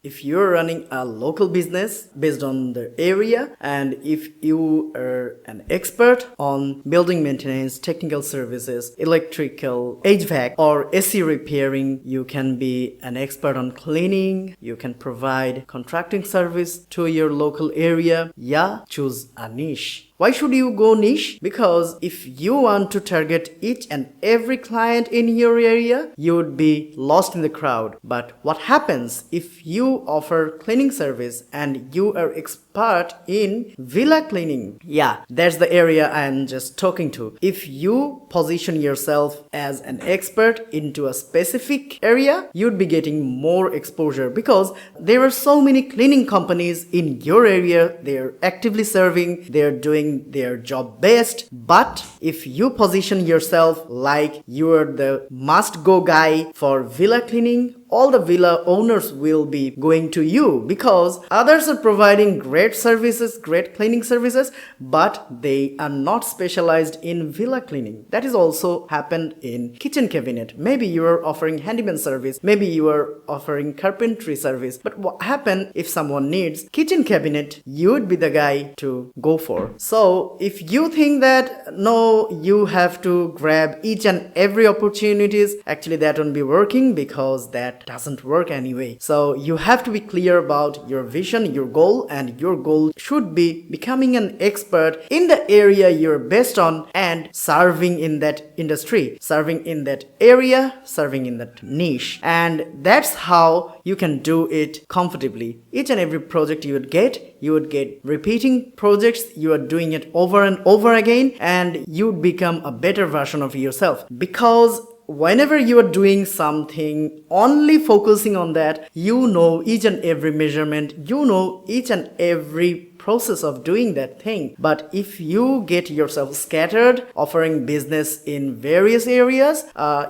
if you're running a local business based on the area, and if you are an expert on building maintenance, technical services, electrical, HVAC, or AC repairing, you can be an expert on cleaning, you can provide contracting service to your local area. Yeah, choose a niche. Why should you go niche? Because if you want to target each and every client in your area, you would be lost in the crowd. But what happens if you offer cleaning service and you are expert in villa cleaning? Yeah, that's the area I am just talking to. If you position yourself as an expert into a specific area, you'd be getting more exposure because there are so many cleaning companies in your area. They're actively serving, they're doing their job best. But if you position yourself like you're the must-go guy for villa cleaning, all the villa owners will be going to you because others are providing great services, great cleaning services, but they are not specialized in villa cleaning. That is also happened in kitchen cabinet. Maybe you are offering handyman service, maybe you are offering carpentry service, but what happens if someone needs kitchen cabinet? You would be the guy to go for. So if you think that no, you have to grab each and every opportunities, actually that won't be working because that doesn't work anyway. So you have to be clear about your vision, your goal, and your goal should be becoming an expert in the area you're based on and serving in that industry, serving in that area, serving in that niche. And that's how you can do it comfortably. Each and every project you would get repeating projects, you are doing it over and over again, and you would become a better version of yourself. Because whenever you are doing something only focusing on that, you know each and every measurement, you know each and every process of doing that thing. But if you get yourself scattered offering business in various areas,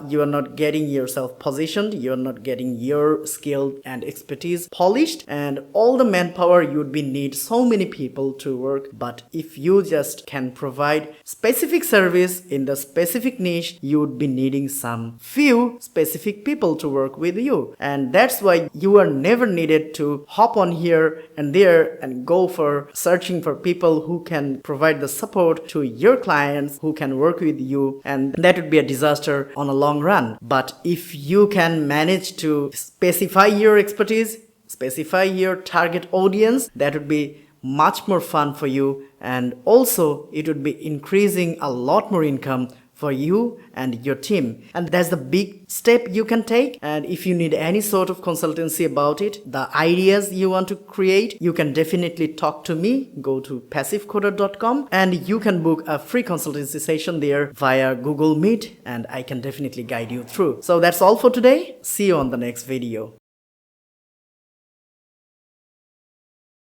you are not getting yourself positioned, you are not getting your skill and expertise polished, and all the manpower you would be need so many people to work. But if you just can provide specific service in the specific niche, you would be needing some few specific people to work with you. And that's why you are never needed to hop on here and there and go for searching for people who can provide the support to your clients, who can work with you, and that would be a disaster on a long run. But if you can manage to specify your expertise, specify your target audience, that would be much more fun for you, and also it would be increasing a lot more income for you and your team. And that's the big step you can take. And if you need any sort of consultancy about it, the ideas you want to create, you can definitely talk to me. Go to passivecoder.com and you can book a free consultancy session there via Google Meet, and I can definitely guide you through. So that's all for today. See you on the next video.